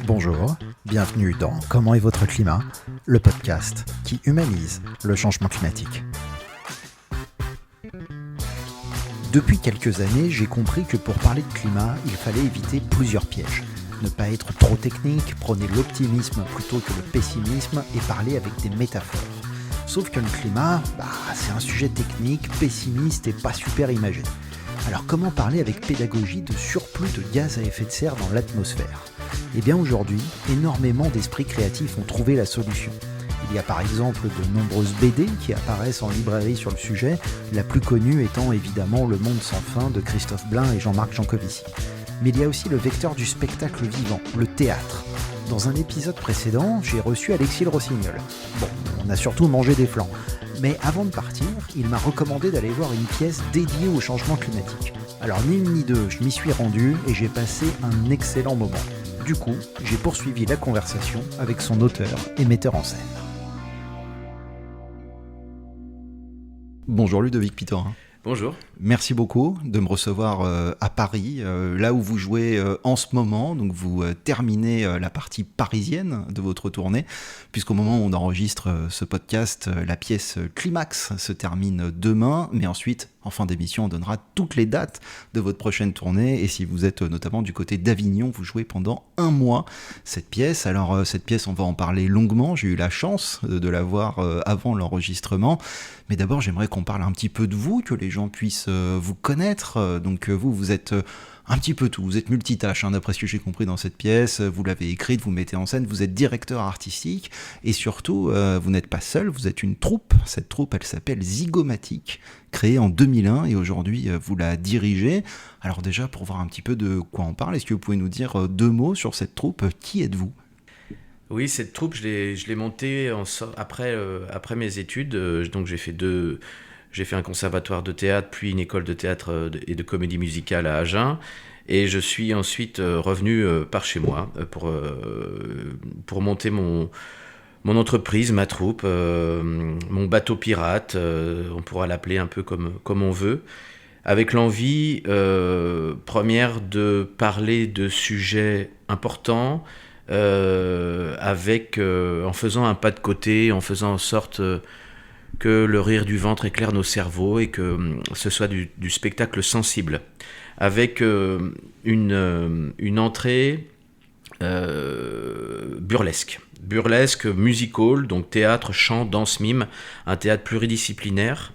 Bonjour, bienvenue dans Comment est votre climat, le podcast qui humanise le changement climatique. Depuis quelques années, j'ai compris que pour parler de climat, il fallait éviter plusieurs pièges. Ne pas être trop technique, prôner l'optimisme plutôt que le pessimisme et parler avec des métaphores. Sauf que le climat, c'est un sujet technique, pessimiste et pas super imagé. Alors comment parler avec pédagogie de surplus de gaz à effet de serre dans l'atmosphère ? Eh bien aujourd'hui, énormément d'esprits créatifs ont trouvé la solution. Il y a par exemple de nombreuses BD qui apparaissent en librairie sur le sujet, la plus connue étant évidemment Le Monde sans fin de Christophe Blain et Jean-Marc Jancovici. Mais il y a aussi le vecteur du spectacle vivant, le théâtre. Dans un épisode précédent, j'ai reçu Alexis Le Rossignol. Bon, on a surtout mangé des flancs. Mais avant de partir, il m'a recommandé d'aller voir une pièce dédiée au changement climatique. Alors ni une ni deux, je m'y suis rendu et j'ai passé un excellent moment. Du coup, j'ai poursuivi la conversation avec son auteur et metteur en scène. Bonjour Ludovic Pitorin. Bonjour. Merci beaucoup de me recevoir à Paris, là où vous jouez en ce moment. Donc vous terminez la partie parisienne de votre tournée, puisqu'au moment où on enregistre ce podcast, la pièce Climax se termine demain, mais ensuite, en fin d'émission, on donnera toutes les dates de votre prochaine tournée. Et si vous êtes notamment du côté d'Avignon, vous jouez pendant 1 mois cette pièce. Alors cette pièce, on va en parler longuement. J'ai eu la chance de la voir avant l'enregistrement. Mais d'abord, j'aimerais qu'on parle un petit peu de vous, que les gens puissent vous connaître. Donc vous êtes un petit peu tout. Vous êtes multitâche, d'après ce que j'ai compris dans cette pièce. Vous l'avez écrite, vous mettez en scène, vous êtes directeur artistique. Et surtout, vous n'êtes pas seul, vous êtes une troupe. Cette troupe, elle s'appelle Zygomatic, créée en 2001. Et aujourd'hui, vous la dirigez. Alors déjà, pour voir un petit peu de quoi on parle, est-ce que vous pouvez nous dire 2 mots sur cette troupe ? Qui êtes-vous ? Oui, cette troupe, je l'ai montée après mes études. Donc j'ai fait un conservatoire de théâtre, puis une école de théâtre et de comédie musicale à Agen. Et je suis ensuite revenu par chez moi pour monter mon entreprise, ma troupe, mon bateau pirate, on pourra l'appeler un peu comme on veut, avec l'envie première de parler de sujets importants, en faisant un pas de côté, en faisant en sorte que le rire du ventre éclaire nos cerveaux et que ce soit du spectacle sensible, avec une entrée burlesque, musical, donc théâtre, chant, danse, mime, un théâtre pluridisciplinaire.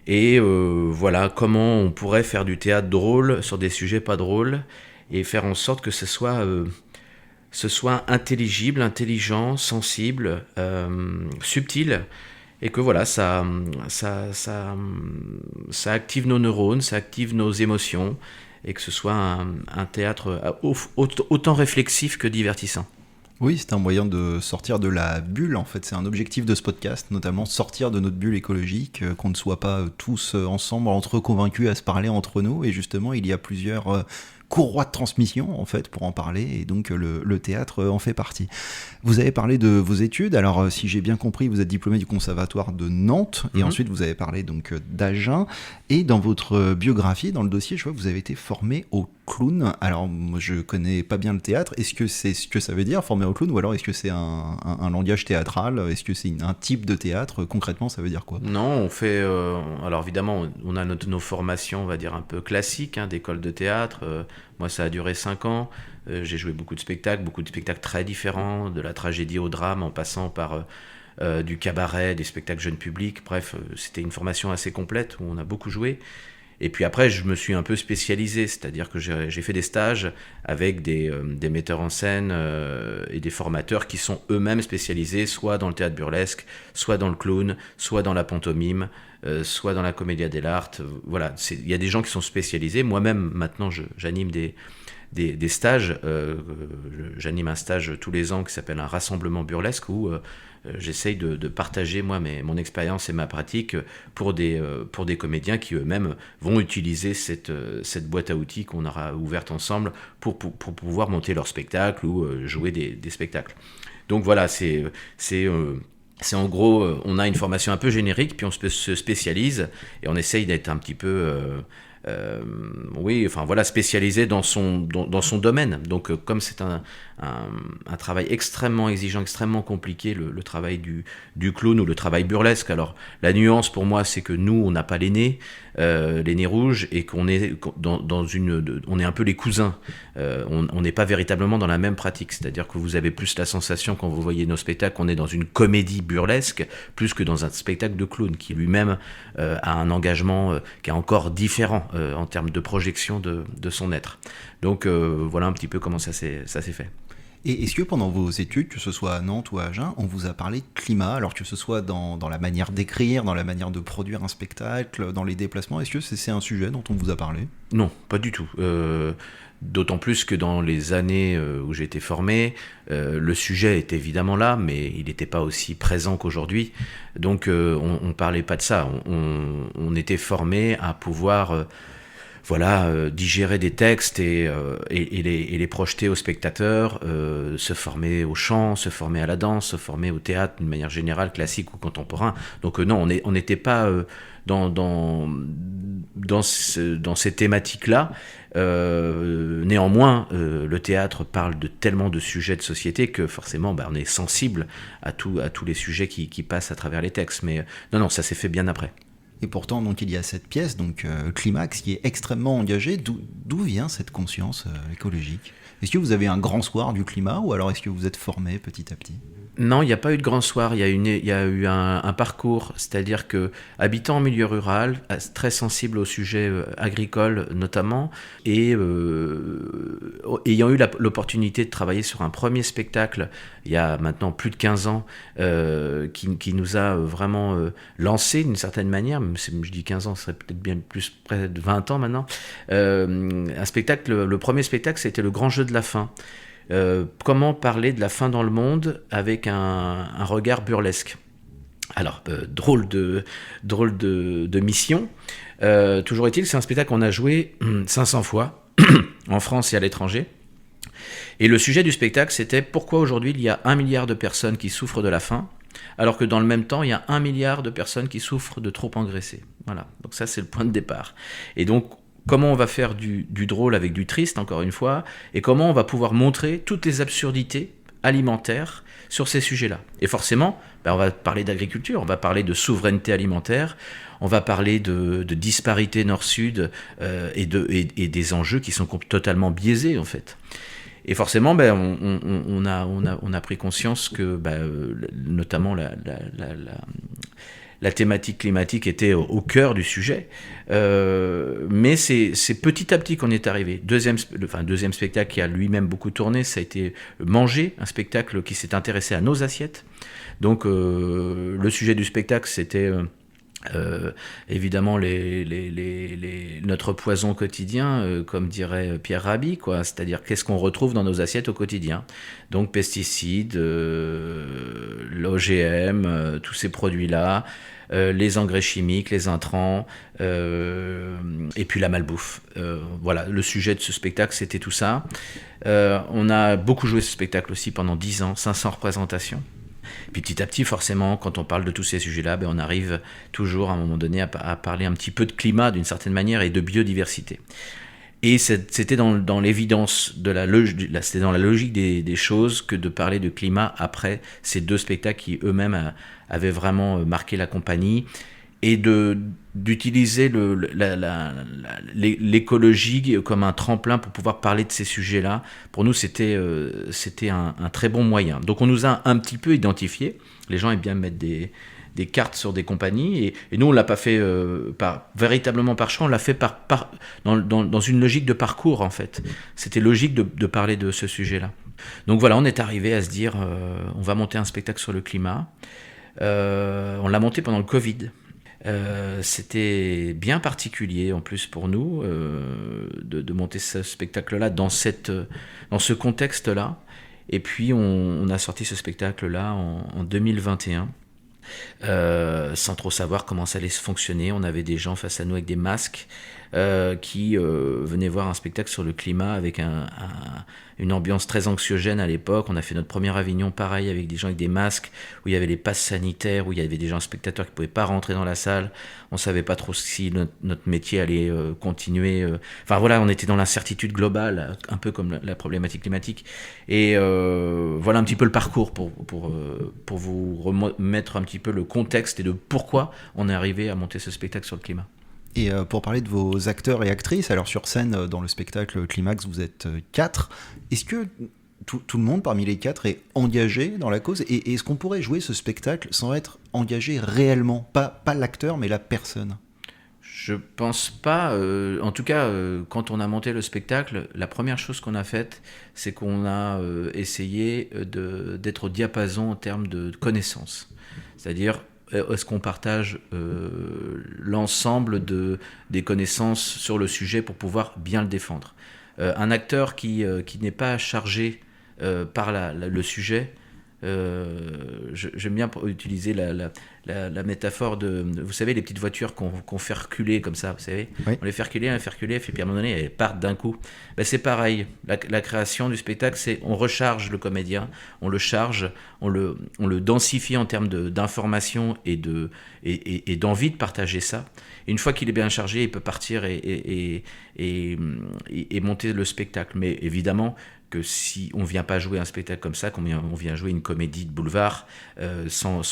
Et voilà comment on pourrait faire du théâtre drôle sur des sujets pas drôles et faire en sorte que ce soit intelligible, intelligent, sensible, subtil, et que voilà, ça active nos neurones, ça active nos émotions, et que ce soit un théâtre autant réflexif que divertissant. Oui, c'est un moyen de sortir de la bulle, en fait. C'est un objectif de ce podcast, notamment sortir de notre bulle écologique, qu'on ne soit pas tous ensemble, entre convaincus à se parler entre nous. Et justement, il y a plusieurs courroie de transmission en fait pour en parler, et donc le théâtre en fait partie. Vous avez parlé de vos études, alors si j'ai bien compris, vous êtes diplômé du conservatoire de Nantes, et ensuite vous avez parlé donc d'Agen, et dans votre biographie, dans le dossier, je vois que vous avez été formé au clown. Alors moi je connais pas bien le théâtre, est-ce que c'est ce que ça veut dire, formé au clown, ou alors est-ce que c'est un langage théâtral, est-ce que c'est un type de théâtre, concrètement ça veut dire quoi ? Non, on fait, alors évidemment on a nos formations, on va dire un peu classiques, d'école de théâtre. Moi, ça a duré 5 ans. J'ai joué beaucoup de spectacles très différents, de la tragédie au drame, en passant par du cabaret, des spectacles jeunes publics. Bref, c'était une formation assez complète où on a beaucoup joué. Et puis après, je me suis un peu spécialisé, c'est-à-dire que j'ai fait des stages avec des metteurs en scène et des formateurs qui sont eux-mêmes spécialisés, soit dans le théâtre burlesque, soit dans le clown, soit dans la pantomime, soit dans la commedia dell'arte. Voilà, il y a des gens qui sont spécialisés. Moi-même, maintenant, j'anime des stages. J'anime un stage tous les ans qui s'appelle un rassemblement burlesque où j'essaye de partager moi mon expérience et ma pratique pour des comédiens qui eux-mêmes vont utiliser cette boîte à outils qu'on aura ouverte ensemble pour pouvoir monter leur spectacle ou jouer des spectacles. Donc voilà, c'est en gros, on a une formation un peu générique, puis on se spécialise et on essaye d'être un petit peu oui, enfin voilà, spécialisé dans son domaine. Donc comme c'est un travail extrêmement exigeant, extrêmement compliqué, le travail du clown ou le travail burlesque. Alors la nuance pour moi, c'est que nous, on n'a pas les nez rouges, et qu'on est on est un peu les cousins. On n'est pas véritablement dans la même pratique. C'est-à-dire que vous avez plus la sensation, quand vous voyez nos spectacles, qu'on est dans une comédie burlesque plus que dans un spectacle de clown qui lui-même a un engagement qui est encore différent en termes de projection de son être. Donc voilà un petit peu comment ça s'est fait. Et est-ce que pendant vos études, que ce soit à Nantes ou à Agen, on vous a parlé de climat, alors que ce soit dans la manière d'écrire, dans la manière de produire un spectacle, dans les déplacements, est-ce que c'est un sujet dont on vous a parlé ? Non, pas du tout. D'autant plus que dans les années où j'ai été formé, le sujet était évidemment là, mais il n'était pas aussi présent qu'aujourd'hui. Donc on ne parlait pas de ça. On était formé à pouvoir digérer des textes et les projeter aux spectateurs, se former au chant, se former à la danse, se former au théâtre d'une manière générale, classique ou contemporain. Donc non, on n'était pas dans ces thématiques-là. Néanmoins, le théâtre parle de tellement de sujets de société que forcément, on est sensible à tous les sujets qui passent à travers les textes. Mais non, ça s'est fait bien après. Et pourtant, donc, il y a cette pièce, donc Climax, qui est extrêmement engagée. D'où vient cette conscience écologique ? Est-ce que vous avez un grand soir du climat, ou alors est-ce que vous êtes formé petit à petit ? Non, il n'y a pas eu de grand soir, il y a eu un parcours, c'est-à-dire que, habitant en milieu rural, très sensible aux sujets agricoles notamment, et ayant eu l'opportunité de travailler sur un premier spectacle, il y a maintenant plus de 15 ans, qui nous a vraiment lancé d'une certaine manière, même si je dis 15 ans, ce serait peut-être bien plus près de 20 ans maintenant, un spectacle, le premier spectacle, c'était Le Grand Jeu de la Fin. Comment parler de la fin dans le monde avec un regard burlesque. Alors, drôle de mission. Toujours est-il que c'est un spectacle qu'on a joué 500 fois, en France et à l'étranger. Et le sujet du spectacle, c'était pourquoi aujourd'hui il y a 1 milliard de personnes qui souffrent de la faim, alors que dans le même temps, il y a 1 milliard de personnes qui souffrent de trop engraisser. Voilà, donc ça c'est le point de départ. Et donc, comment on va faire du drôle avec du triste, encore une fois, et comment on va pouvoir montrer toutes les absurdités alimentaires sur ces sujets-là. Et forcément, on va parler d'agriculture, on va parler de souveraineté alimentaire, on va parler de disparité nord-sud et des enjeux qui sont totalement biaisés, en fait. Et forcément, on a pris conscience que, notamment la thématique climatique était au cœur du sujet, mais c'est petit à petit qu'on est arrivé. Deuxième spectacle qui a lui-même beaucoup tourné, ça a été Manger, un spectacle qui s'est intéressé à nos assiettes. Donc le sujet du spectacle, c'était évidemment notre poison quotidien, comme dirait Pierre Rabhi, quoi. C'est-à-dire qu'est-ce qu'on retrouve dans nos assiettes au quotidien. Donc pesticides, l'OGM, tous ces produits-là, les engrais chimiques, les intrants, et puis la malbouffe. Voilà, le sujet de ce spectacle, c'était tout ça. On a beaucoup joué ce spectacle aussi pendant 10 ans, 500 représentations. Puis petit à petit, forcément, quand on parle de tous ces sujets-là, on arrive toujours à un moment donné à parler un petit peu de climat d'une certaine manière et de biodiversité. Et c'était dans l'évidence, c'était dans la logique des choses que de parler de climat après ces 2 spectacles qui eux-mêmes avaient vraiment marqué la compagnie, et d'utiliser l'écologie comme un tremplin pour pouvoir parler de ces sujets-là. Pour nous, c'était un très bon moyen. Donc on nous a un petit peu identifiés. Les gens aiment bien mettre des cartes sur des compagnies, et nous on l'a pas fait véritablement par choix, on l'a fait dans une logique de parcours, en fait. C'était logique de parler de ce sujet-là. Donc voilà, on est arrivé à se dire on va monter un spectacle sur le climat. On l'a monté pendant le Covid. C'était bien particulier en plus pour nous de monter ce spectacle-là dans ce contexte-là. Et puis on a sorti ce spectacle-là en 2021. Sans trop savoir comment ça allait se fonctionner. On avait des gens face à nous avec des masques, qui venaient voir un spectacle sur le climat avec une ambiance très anxiogène à l'époque. On a fait notre premier Avignon pareil, avec des gens avec des masques, où il y avait les passes sanitaires, où il y avait des gens spectateurs qui ne pouvaient pas rentrer dans la salle. On ne savait pas trop si notre métier allait continuer. Enfin voilà, on était dans l'incertitude globale, un peu comme la problématique climatique. Et voilà un petit peu le parcours pour vous remettre un petit peu le contexte et de pourquoi on est arrivé à monter ce spectacle sur le climat. Et pour parler de vos acteurs et actrices, alors sur scène, dans le spectacle Climax, vous êtes 4. Est-ce que tout le monde parmi les 4 est engagé dans la cause ? Et est-ce qu'on pourrait jouer ce spectacle sans être engagé réellement ? Pas l'acteur, mais la personne ? Je pense pas. En tout cas, quand on a monté le spectacle, la première chose qu'on a faite, c'est qu'on a essayé d'être au diapason en termes de connaissances. C'est-à-dire, est-ce qu'on partage l'ensemble des connaissances sur le sujet pour pouvoir bien le défendre. Un acteur qui n'est pas chargé par le sujet, j'aime bien utiliser la métaphore de, vous savez, les petites voitures qu'on fait reculer comme ça, vous savez, oui. On les fait reculer, et puis à un moment donné, elles partent d'un coup. Ben, c'est pareil, la création du spectacle, c'est on recharge le comédien, on le charge, on le densifie en termes d'information et d'envie de partager ça. Et une fois qu'il est bien chargé, il peut partir et monter le spectacle. Mais évidemment, que si on ne vient pas jouer un spectacle comme ça, qu'on vient jouer une comédie de boulevard sans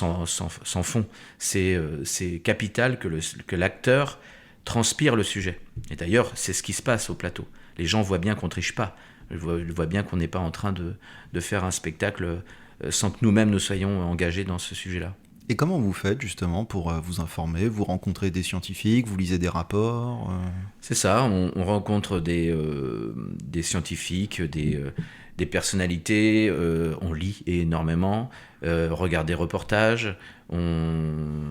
fond, c'est capital que l'acteur transpire le sujet. Et d'ailleurs, c'est ce qui se passe au plateau. Les gens voient bien qu'on ne triche pas. Ils voient bien qu'on n'est pas en train de faire un spectacle sans que nous-mêmes nous soyons engagés dans ce sujet-là. Et comment vous faites justement pour vous informer ? Vous rencontrez des scientifiques, vous lisez des rapports C'est ça, on rencontre des scientifiques, des personnalités, on lit énormément, regarde des reportages, on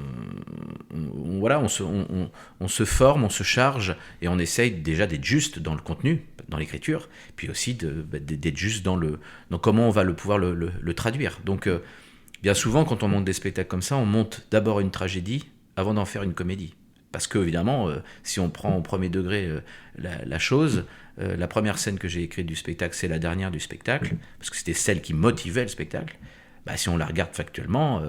se forme, on se charge et on essaye déjà d'être juste dans le contenu, dans l'écriture, puis aussi d'être juste dans comment on va pouvoir le traduire. Donc bien souvent, quand on monte des spectacles comme ça, on monte d'abord une tragédie avant d'en faire une comédie. Parce que, évidemment, si on prend au premier degré la chose, la première scène que j'ai écrite du spectacle, c'est la dernière du spectacle, parce que c'était celle qui motivait le spectacle. Bah, si on la regarde factuellement,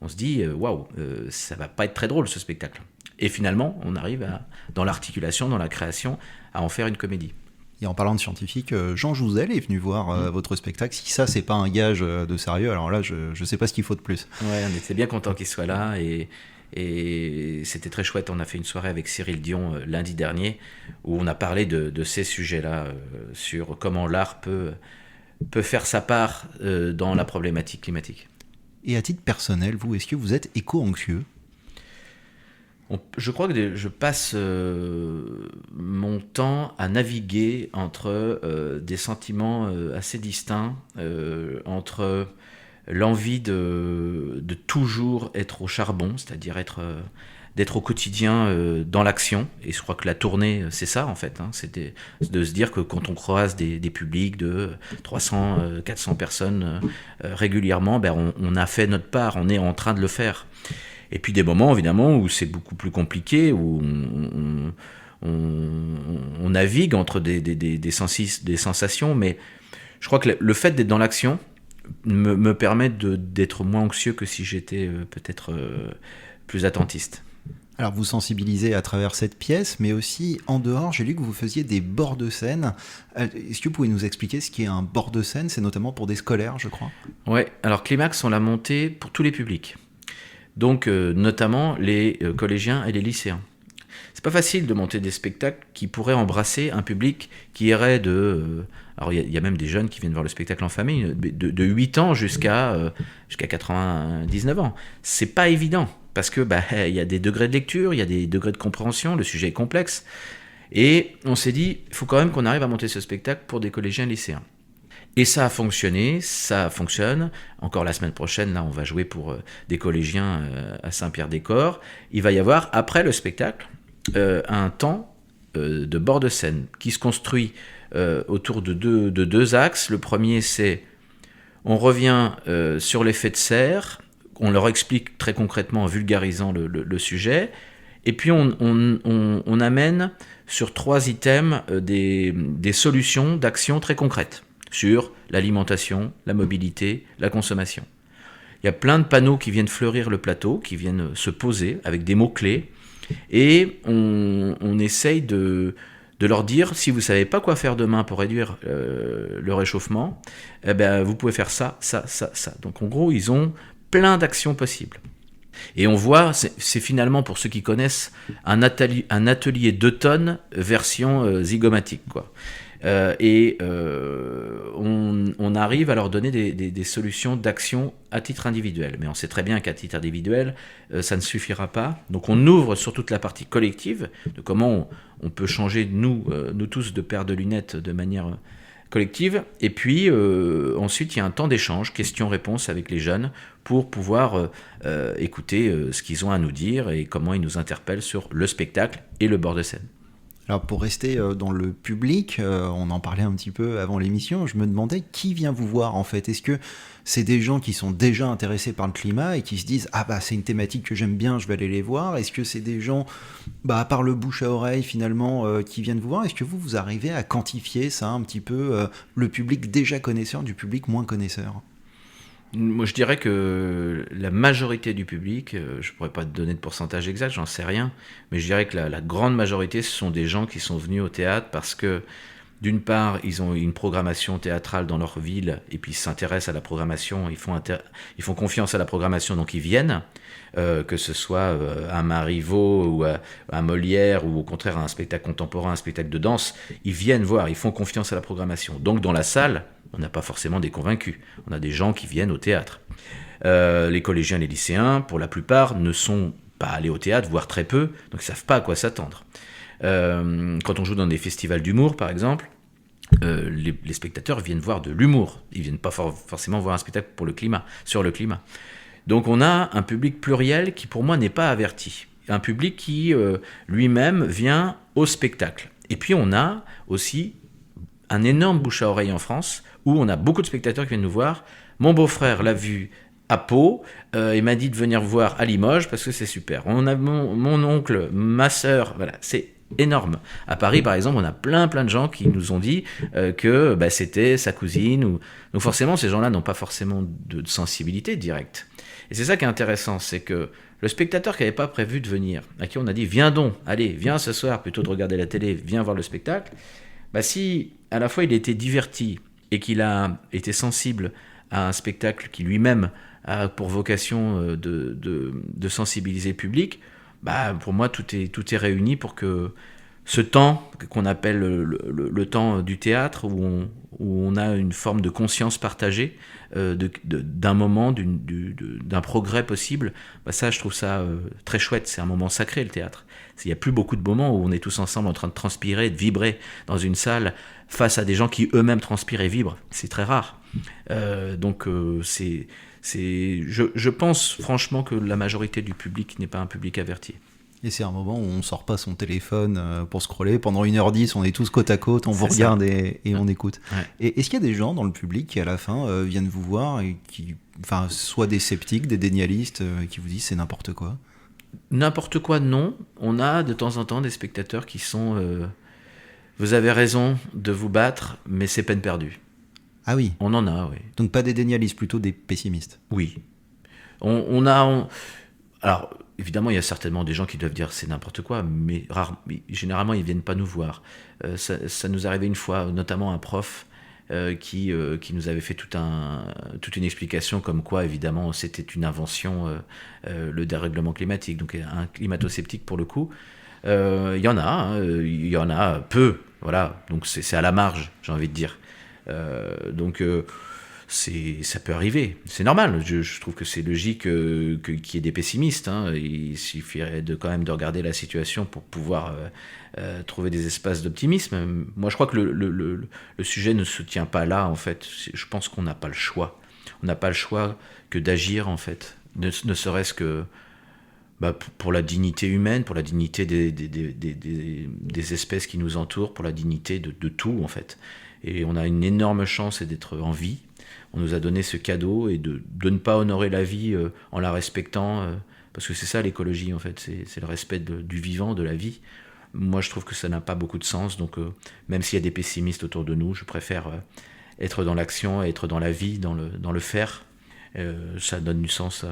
on se dit, waouh, ça va pas être très drôle ce spectacle. Et finalement, on arrive dans l'articulation, dans la création, à en faire une comédie. Et en parlant de scientifique, Jean Jouzel est venu voir votre spectacle. Si ça, c'est pas un gage de sérieux, alors là, je sais pas ce qu'il faut de plus. Ouais, on était bien content qu'il soit là et c'était très chouette. On a fait une soirée avec Cyril Dion lundi dernier où on a parlé de ces sujets-là, sur comment l'art peut faire sa part dans la problématique climatique. Et à titre personnel, vous, est-ce que vous êtes éco-anxieux ? Je crois que je passe mon temps à naviguer entre des sentiments assez distincts, entre l'envie de toujours être au charbon, c'est-à-dire d'être au quotidien dans l'action. Et je crois que la tournée, c'est ça en fait. C'est de se dire que quand on croise des publics de 300, 400 personnes régulièrement, on a fait notre part, on est en train de le faire. Et puis des moments, évidemment, où c'est beaucoup plus compliqué, où on navigue entre des sensations, mais je crois que le fait d'être dans l'action me permet d'être moins anxieux que si j'étais peut-être plus attentiste. Alors vous sensibilisez à travers cette pièce, mais aussi en dehors, j'ai lu que vous faisiez des bords de scène. Est-ce que vous pouvez nous expliquer ce qu'est un bord de scène ? C'est notamment pour des scolaires, je crois. Ouais, alors Climax, on l'a monté pour tous les publics. Donc, notamment les collégiens et les lycéens. C'est pas facile de monter des spectacles qui pourraient embrasser un public qui irait alors, il y a même des jeunes qui viennent voir le spectacle en famille, de 8 ans jusqu'à 99 ans. C'est pas évident, parce que y a des degrés de lecture, il y a des degrés de compréhension, le sujet est complexe. Et on s'est dit, il faut quand même qu'on arrive à monter ce spectacle pour des collégiens et lycéens. Et ça a fonctionné, ça fonctionne. Encore la semaine prochaine, là, on va jouer pour des collégiens à Saint-Pierre-des-Corps. Il va y avoir, après le spectacle, un temps de bord de scène qui se construit autour de deux axes. Le premier, c'est on revient sur l'effet de serre, on leur explique très concrètement en vulgarisant le sujet, Et puis on amène sur 3 items des solutions d'action très concrètes sur l'alimentation, la mobilité, la consommation. Il y a plein de panneaux qui viennent fleurir le plateau, qui viennent se poser avec des mots-clés, et on essaye de leur dire, si vous ne savez pas quoi faire demain pour réduire le réchauffement, eh ben, vous pouvez faire ça, ça, ça, ça. Donc en gros, ils ont plein d'actions possibles. Et on voit, c'est finalement, pour ceux qui connaissent, un atelier d'automne version zygomatique, quoi. On arrive à leur donner des solutions d'action à titre individuel. Mais on sait très bien qu'à titre individuel, ça ne suffira pas. Donc on ouvre sur toute la partie collective, de comment on peut changer, nous tous, de paire de lunettes de manière collective. Et puis ensuite, il y a un temps d'échange, questions-réponses avec les jeunes, pour pouvoir écouter ce qu'ils ont à nous dire et comment ils nous interpellent sur le spectacle et le bord de scène. Alors pour rester dans le public, on en parlait un petit peu avant l'émission, je me demandais qui vient vous voir en fait. Est-ce que c'est des gens qui sont déjà intéressés par le climat et qui se disent « Ah bah c'est une thématique que j'aime bien, je vais aller les voir ». Est-ce que c'est des gens, par le bouche à oreille finalement, qui viennent vous voir? Est-ce que vous arrivez à quantifier ça un petit peu, le public déjà connaisseur du public moins connaisseur? Moi, je dirais que la majorité du public, je ne pourrais pas te donner de pourcentage exact, j'en sais rien, mais je dirais que la grande majorité, ce sont des gens qui sont venus au théâtre parce que, d'une part, ils ont une programmation théâtrale dans leur ville, et puis ils s'intéressent à la programmation, ils font confiance à la programmation, donc ils viennent, que ce soit à Marivaux ou à Molière, ou au contraire à un spectacle contemporain, un spectacle de danse, ils viennent voir, ils font confiance à la programmation. Donc dans la salle, on n'a pas forcément des convaincus, on a des gens qui viennent au théâtre. Les collégiens et les lycéens, pour la plupart, ne sont pas allés au théâtre, voire très peu, donc ils ne savent pas à quoi s'attendre. Quand on joue dans des festivals d'humour, par exemple, les spectateurs viennent voir de l'humour, ils ne viennent pas forcément voir un spectacle sur le climat. Donc on a un public pluriel qui, pour moi, n'est pas averti. Un public qui, lui-même, vient au spectacle. Et puis on a aussi un énorme bouche à oreille en France, où on a beaucoup de spectateurs qui viennent nous voir. Mon beau-frère l'a vu à Pau, et m'a dit de venir voir à Limoges parce que c'est super. On a mon oncle, ma sœur, voilà, c'est énorme. À Paris, par exemple, on a plein de gens qui nous ont dit que c'était sa cousine. Donc forcément, ces gens-là n'ont pas forcément de sensibilité directe. Et c'est ça qui est intéressant, c'est que le spectateur qui n'avait pas prévu de venir, à qui on a dit « Viens donc, allez, viens ce soir, plutôt de regarder la télé, viens voir le spectacle », si à la fois il a été diverti et qu'il a été sensible à un spectacle qui lui-même a pour vocation de sensibiliser le public, pour moi tout est réuni pour que ce temps qu'on appelle le temps du théâtre, où on a une forme de conscience partagée d'un moment, d'un progrès possible, ça je trouve ça très chouette, c'est un moment sacré le théâtre. Il n'y a plus beaucoup de moments où on est tous ensemble en train de transpirer, de vibrer dans une salle face à des gens qui eux-mêmes transpirent et vibrent, c'est très rare. Je pense franchement que la majorité du public n'est pas un public averti. Et c'est un moment où on sort pas son téléphone pour scroller. Pendant 1h10, on est tous côte à côte, on vous regarde et on écoute. Ouais. Et est-ce qu'il y a des gens dans le public qui, à la fin, viennent vous voir et qui, soit des sceptiques, des dénialistes, qui vous disent c'est n'importe quoi? N'importe quoi, non. On a de temps en temps des spectateurs qui sont vous avez raison de vous battre, mais c'est peine perdue. Ah oui. On en a, oui. Donc pas des dénialistes, plutôt des pessimistes. Oui. Alors, évidemment, il y a certainement des gens qui doivent dire c'est n'importe quoi, mais généralement, ils ne viennent pas nous voir. Ça nous est arrivé une fois, notamment un prof qui nous avait fait toute une explication comme quoi, évidemment, c'était une invention, le dérèglement climatique, donc un climato-sceptique pour le coup. Il y en a peu, voilà, donc c'est à la marge, j'ai envie de dire. Ça peut arriver, c'est normal, je trouve que c'est logique qu'il y ait des pessimistes, hein. Il suffirait quand même de regarder la situation pour pouvoir trouver des espaces d'optimisme. Moi je crois que le sujet ne se tient pas là en fait, je pense qu'on n'a pas le choix. On n'a pas le choix que d'agir en fait, ne serait-ce que pour la dignité humaine, pour la dignité des espèces qui nous entourent, pour la dignité de tout en fait. Et on a une énorme chance d'être en vie. On nous a donné ce cadeau et de ne pas honorer la vie en la respectant parce que c'est ça l'écologie en fait, c'est le respect du vivant, de la vie. Moi je trouve que ça n'a pas beaucoup de sens, donc même s'il y a des pessimistes autour de nous, je préfère être dans l'action, être dans la vie, dans le faire. Ça donne du sens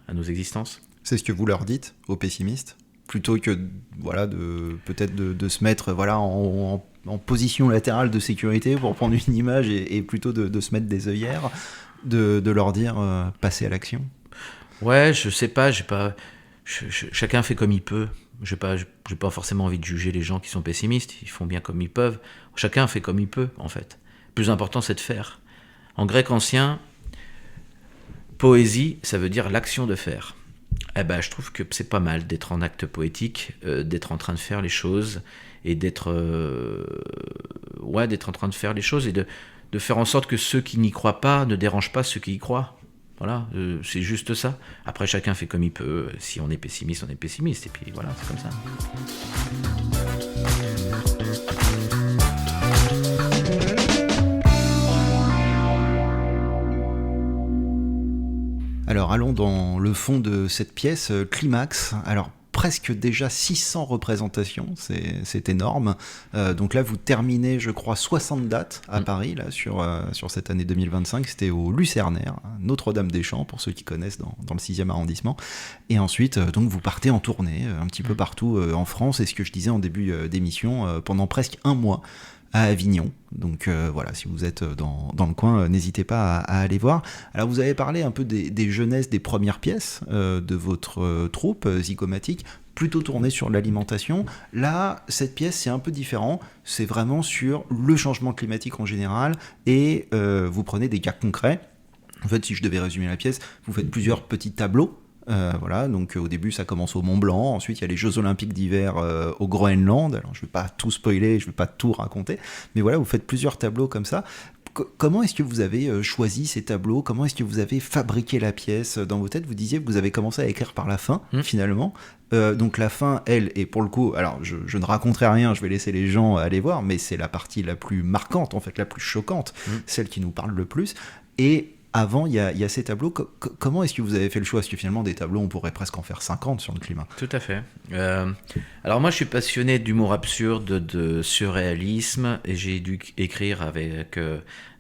à nos existences. C'est ce que vous leur dites aux pessimistes, plutôt que voilà, peut-être de se mettre voilà, en position latérale de sécurité pour prendre une image et plutôt de se mettre des œillères, de leur dire passer à l'action. Ouais, je sais pas, chacun fait comme il peut. J'ai pas forcément envie de juger les gens qui sont pessimistes, ils font bien comme ils peuvent. Chacun fait comme il peut, en fait. Le plus important, c'est de faire. En grec ancien, poésie, ça veut dire l'action de faire. Eh ben, je trouve que c'est pas mal d'être en acte poétique, d'être en train de faire les choses, et d'être en train de faire les choses, et de faire en sorte que ceux qui n'y croient pas ne dérangent pas ceux qui y croient. Voilà, c'est juste ça. Après, chacun fait comme il peut. Si on est pessimiste, on est pessimiste. Et puis voilà, c'est comme ça. Alors, allons dans le fond de cette pièce, Climax. Alors, presque déjà 600 représentations, c'est énorme. Donc là, vous terminez, je crois, 60 dates à Paris là, sur cette année 2025. C'était au Lucernaire, Notre-Dame-des-Champs, pour ceux qui connaissent dans le 6e arrondissement. Et ensuite, donc, vous partez en tournée un petit peu partout en France. Et ce que je disais en début d'émission, pendant presque un mois, à Avignon. Donc voilà, si vous êtes dans le coin, n'hésitez pas à aller voir. Alors vous avez parlé un peu des jeunesses des premières pièces de votre troupe Zygomatic, plutôt tournée sur l'alimentation. Là, cette pièce, c'est un peu différent. C'est vraiment sur le changement climatique en général et vous prenez des cas concrets. En fait, si je devais résumer la pièce, vous faites plusieurs petits tableaux. Voilà, donc au début ça commence au Mont Blanc, ensuite il y a les Jeux Olympiques d'hiver au Groenland. Alors je ne vais pas tout spoiler, je ne vais pas tout raconter, mais voilà, vous faites plusieurs tableaux comme ça. Comment est-ce que vous avez choisi ces tableaux? Comment est-ce que vous avez fabriqué la pièce dans vos têtes? Vous disiez que vous avez commencé à écrire par la fin, finalement. Donc la fin, elle, est pour le coup, alors je ne raconterai rien, je vais laisser les gens aller voir, mais c'est la partie la plus marquante, en fait, la plus choquante, celle qui nous parle le plus. Et avant, il y a ces tableaux. Comment est-ce que vous avez fait le choix? Parce que finalement, des tableaux, on pourrait presque en faire 50 sur le climat. Tout à fait. Alors moi, je suis passionné d'humour absurde, de surréalisme, et j'ai dû écrire avec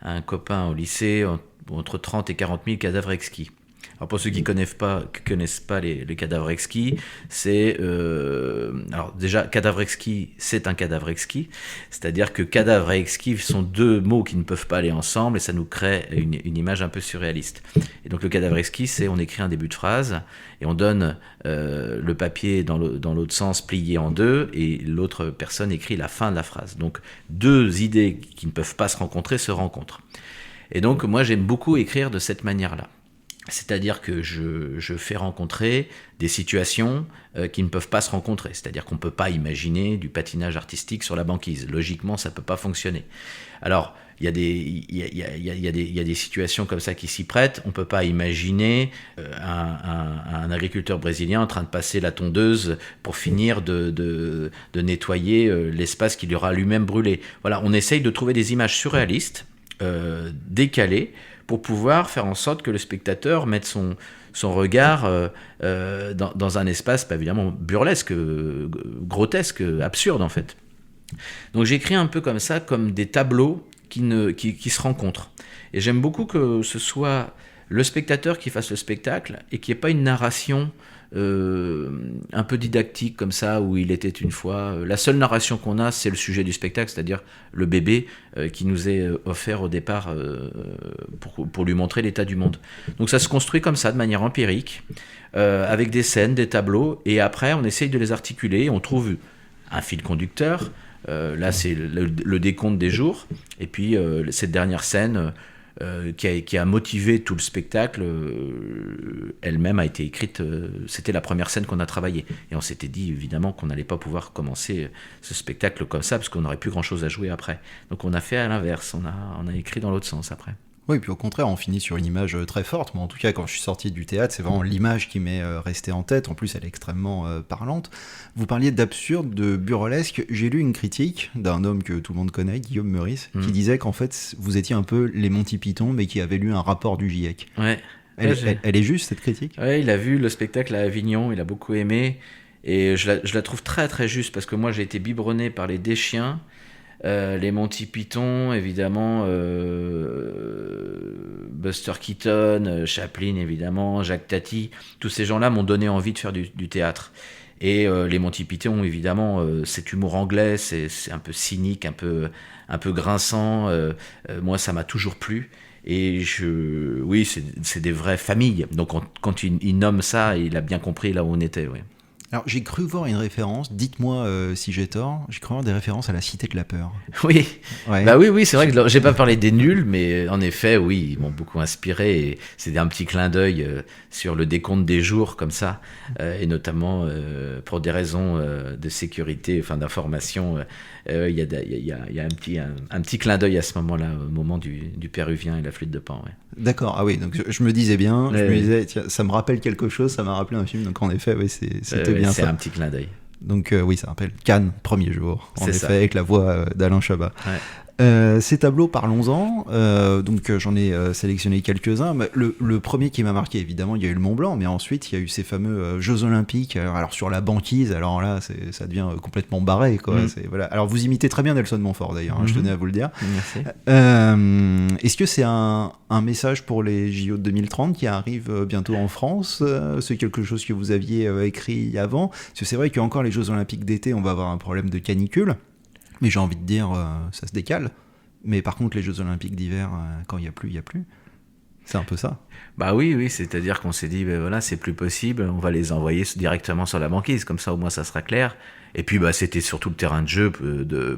un copain au lycée entre 30 et 40 000 cadavres exquis. Alors pour ceux qui connaissent pas les cadavres exquis, c'est alors déjà cadavre exquis, c'est un cadavre exquis, c'est-à-dire que cadavre et exquis sont deux mots qui ne peuvent pas aller ensemble et ça nous crée une image un peu surréaliste. Et donc le cadavre exquis, c'est on écrit un début de phrase et on donne le papier dans l'autre sens plié en deux et l'autre personne écrit la fin de la phrase. Donc deux idées qui ne peuvent pas se rencontrer se rencontrent. Et donc moi j'aime beaucoup écrire de cette manière-là. C'est-à-dire que je fais rencontrer des situations qui ne peuvent pas se rencontrer. C'est-à-dire qu'on ne peut pas imaginer du patinage artistique sur la banquise. Logiquement, ça ne peut pas fonctionner. Alors, il y a des situations comme ça qui s'y prêtent. On ne peut pas imaginer un agriculteur brésilien en train de passer la tondeuse pour finir de nettoyer l'espace qu'il aura lui-même brûlé. Voilà, on essaye de trouver des images surréalistes, décalées, pour pouvoir faire en sorte que le spectateur mette son regard dans un espace, pas évidemment burlesque, grotesque, absurde en fait. Donc j'écris un peu comme ça, comme des tableaux qui se rencontrent. Et j'aime beaucoup que ce soit le spectateur qui fasse le spectacle et qu'il n'y ait pas une narration un peu didactique comme ça, où il était une fois. La seule narration qu'on a, c'est le sujet du spectacle, c'est-à-dire le bébé qui nous est offert au départ pour lui montrer l'état du monde. Donc ça se construit comme ça, de manière empirique, avec des scènes, des tableaux, et après on essaye de les articuler, on trouve un fil conducteur. Là c'est le décompte des jours, et puis cette dernière scène qui a motivé tout le spectacle, elle-même a été écrite, c'était la première scène qu'on a travaillée, et on s'était dit évidemment qu'on n'allait pas pouvoir commencer ce spectacle comme ça parce qu'on n'aurait plus grand chose à jouer après, donc on a fait à l'inverse, on a écrit dans l'autre sens après. Oui, puis au contraire, on finit sur une image très forte. Moi, en tout cas, quand je suis sorti du théâtre, c'est vraiment l'image qui m'est restée en tête. En plus, elle est extrêmement parlante. Vous parliez d'absurde, de burlesque. J'ai lu une critique d'un homme que tout le monde connaît, Guillaume Meurice, qui disait qu'en fait, vous étiez un peu les Monty Python, mais qui avait lu un rapport du GIEC. Ouais. Elle est juste, cette critique? Ouais, il a vu le spectacle à Avignon, il a beaucoup aimé. Et je la trouve très très juste parce que moi j'ai été biberonné par les Deschiens, les Monty Python, évidemment, Buster Keaton, Chaplin, évidemment, Jacques Tati. Tous ces gens-là m'ont donné envie de faire du théâtre. Et les Monty Python, évidemment, cet humour anglais, c'est un peu cynique, un peu grinçant. Moi, ça m'a toujours plu. Et oui, c'est des vraies familles. Donc quand il nomme ça, il a bien compris là où on était. Oui. Alors, j'ai cru voir une référence, dites-moi si j'ai tort, j'ai cru voir des références à la Cité de la Peur. Oui, Ouais. bah oui, c'est vrai que j'ai pas parlé des nuls, mais en effet, oui, ils m'ont beaucoup inspiré. Et c'est un petit clin d'œil sur le décompte des jours, comme ça, et notamment pour des raisons de sécurité, enfin d'information. Il y a un petit clin d'œil à ce moment-là, au moment du Péruvien et la flûte de Pan. Ouais. D'accord, ah oui, donc je me disais bien, je me disais, tiens, ça me rappelle quelque chose, ça m'a rappelé un film, donc en effet, oui, c'était bien c'est ça. un petit clin d'œil. Donc oui, ça rappelle Cannes, premier jour, en C'est effet, ça. avec la voix d'Alain Chabat. Ouais. Ces tableaux, parlons-en. Donc j'en ai sélectionné quelques-uns. Mais le premier qui m'a marqué, évidemment, il y a eu le Mont Blanc, mais ensuite il y a eu ces fameux Jeux Olympiques. Alors sur la banquise, alors là, ça devient complètement barré, quoi. Voilà. Alors vous imitez très bien Nelson Montfort, d'ailleurs, je tenais à vous le dire. Merci. Est-ce que c'est un message pour les JO de 2030 qui arrivent bientôt en France? C'est quelque chose que vous aviez écrit avant? Parce que c'est vrai qu'encore les Jeux Olympiques d'été, on va avoir un problème de canicule. Mais j'ai envie de dire, ça se décale. Mais par contre, les Jeux Olympiques d'hiver, quand il n'y a plus, il n'y a plus. C'est un peu ça. Bah oui, c'est-à-dire qu'on s'est dit, ben voilà, c'est plus possible, on va les envoyer directement sur la banquise, comme ça au moins ça sera clair. Et puis bah, c'était surtout le terrain de jeu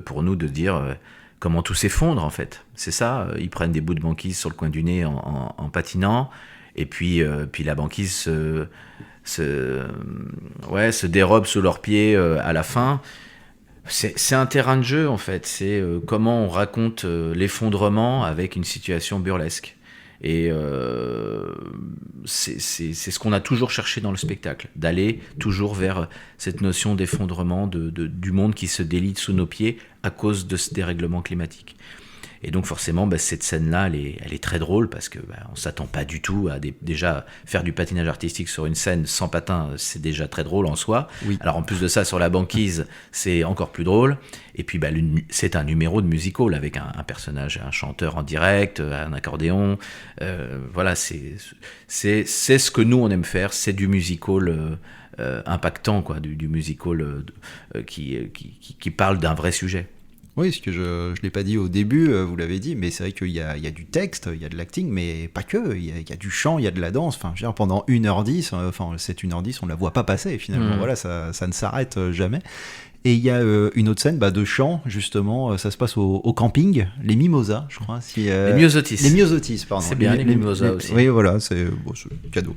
pour nous de dire comment tout s'effondre en fait. C'est ça, ils prennent des bouts de banquise sur le coin du nez en patinant, et puis la banquise se dérobe sous leurs pieds à la fin. C'est un terrain de jeu en fait, c'est comment on raconte l'effondrement avec une situation burlesque. Et c'est ce qu'on a toujours cherché dans le spectacle, d'aller toujours vers cette notion d'effondrement du monde qui se délite sous nos pieds à cause de ce dérèglement climatique. Et donc forcément, cette scène-là, elle est très drôle parce que on s'attend pas du tout à déjà faire du patinage artistique sur une scène sans patin, c'est déjà très drôle en soi. Oui. Alors en plus de ça, sur la banquise, c'est encore plus drôle. Et puis c'est un numéro de musical avec un personnage, un chanteur en direct, un accordéon. Voilà, c'est ce que nous on aime faire, c'est du musical impactant, quoi, du musical qui parle d'un vrai sujet. Oui, ce que je ne l'ai pas dit au début, vous l'avez dit, mais c'est vrai qu'il y a du texte, il y a de l'acting, mais pas que. Il y a du chant, il y a de la danse. Enfin, je veux dire, pendant 1h10, cette 1h10, on ne la voit pas passer finalement. Voilà, ça ne s'arrête jamais. Et il y a une autre scène de chant, justement, ça se passe au camping, les Mimosas, je crois. Les Myosotis. Les Myosotis, pardon. C'est bien, les Mimosas aussi. Oui, voilà, c'est cadeau.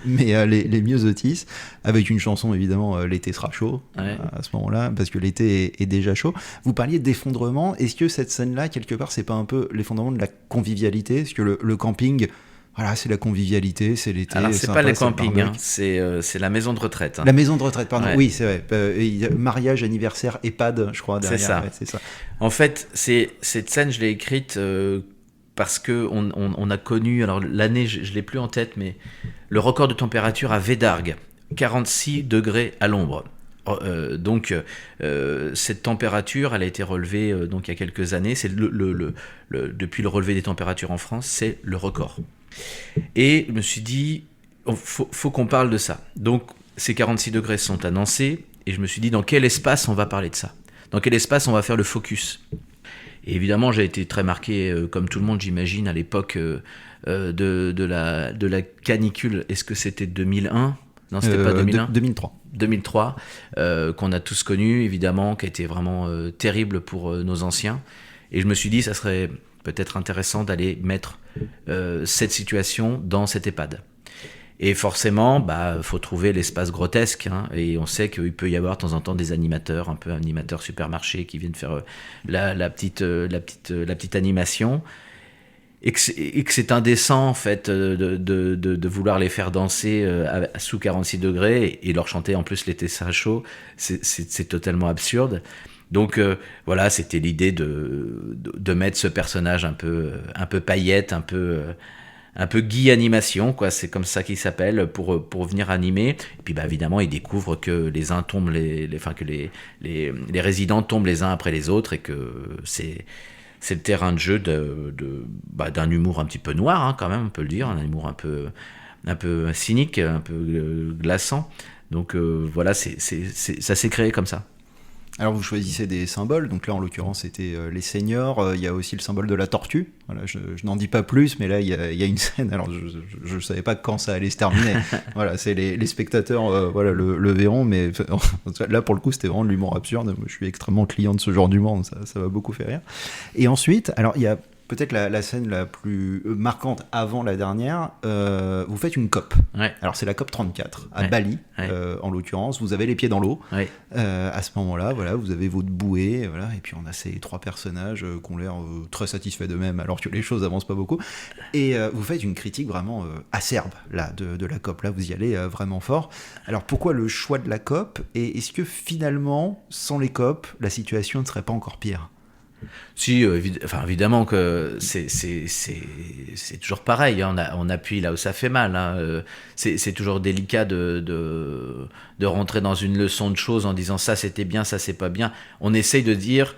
Mais les Myosotis, avec une chanson, évidemment, L'été sera chaud, Ouais. à ce moment-là, parce que l'été est déjà chaud. Vous parliez d'effondrement, est-ce que cette scène-là, quelque part, c'est pas un peu l'effondrement de la convivialité? Est-ce que le camping... Voilà, c'est la convivialité, c'est l'été. Alors, c'est sympa, pas le c'est le camping, barbecue. c'est la maison de retraite. La maison de retraite, pardon. Ouais. Oui, c'est vrai. Il y a mariage, anniversaire, EHPAD, je crois, derrière. C'est ça. Ouais, c'est ça. En fait, cette scène, je l'ai écrite parce que on a connu, alors l'année, je l'ai plus en tête, mais le record de température à Védargues, 46 degrés à l'ombre. Donc cette température, elle a été relevée donc il y a quelques années. C'est depuis le relevé des températures en France, c'est le record. Et je me suis dit, faut qu'on parle de ça. Donc ces 46 degrés sont annoncés, et je me suis dit, dans quel espace on va parler de ça? Dans quel espace on va faire le focus? Et évidemment, j'ai été très marqué, comme tout le monde, j'imagine, à l'époque de la canicule. Est-ce que c'était 2001? Non, c'était pas 2001. 2003. 2003, qu'on a tous connu, évidemment, qui a été vraiment terrible pour nos anciens. Et je me suis dit, ça serait peut-être intéressant d'aller mettre cette situation dans cette EHPAD. Et forcément, faut trouver l'espace grotesque, hein, et on sait qu'il peut y avoir de temps en temps des animateurs, un peu animateurs supermarché, qui viennent faire la petite animation. Et que c'est indécent en fait de vouloir les faire danser sous 46 degrés et leur chanter en plus l'été sera chaud, c'est totalement absurde. Donc voilà, c'était l'idée de mettre ce personnage un peu paillette, un peu un peu Guy Animation, quoi, c'est comme ça qu'il s'appelle, pour venir animer. Et puis évidemment, ils découvrent que les uns tombent, que les résidents tombent les uns après les autres, et que c'est le terrain de jeu d'un humour un petit peu noir, hein, quand même, on peut le dire, un humour un peu cynique, un peu glaçant. Donc voilà, ça s'est créé comme ça. Alors vous choisissez des symboles, donc là en l'occurrence c'était les seniors, il y a aussi le symbole de la tortue, voilà, je n'en dis pas plus, mais là il y a une scène, alors je savais pas quand ça allait se terminer, voilà, c'est les spectateurs voilà, le verront, mais là pour le coup c'était vraiment de l'humour absurde, je suis extrêmement client de ce genre d'humour, ça m'a beaucoup fait rire. Et ensuite, alors il y a peut-être la scène la plus marquante avant la dernière, vous faites une COP. Ouais. Alors c'est la COP 34 à Bali, en l'occurrence. Vous avez les pieds dans l'eau. Ouais. À ce moment-là, voilà, vous avez votre bouée, voilà, et puis on a ces trois personnages qui ont l'air très satisfaits d'eux-mêmes, alors que les choses avancent pas beaucoup. Et vous faites une critique vraiment acerbe là de la COP. Là, vous y allez vraiment fort. Alors pourquoi le choix de la COP, et est-ce que finalement, sans les COP, la situation ne serait pas encore pire ? Si, évidemment que c'est toujours pareil, hein, on appuie là où ça fait mal, hein, c'est toujours délicat de rentrer dans une leçon de choses en disant ça c'était bien, ça c'est pas bien. On essaye de dire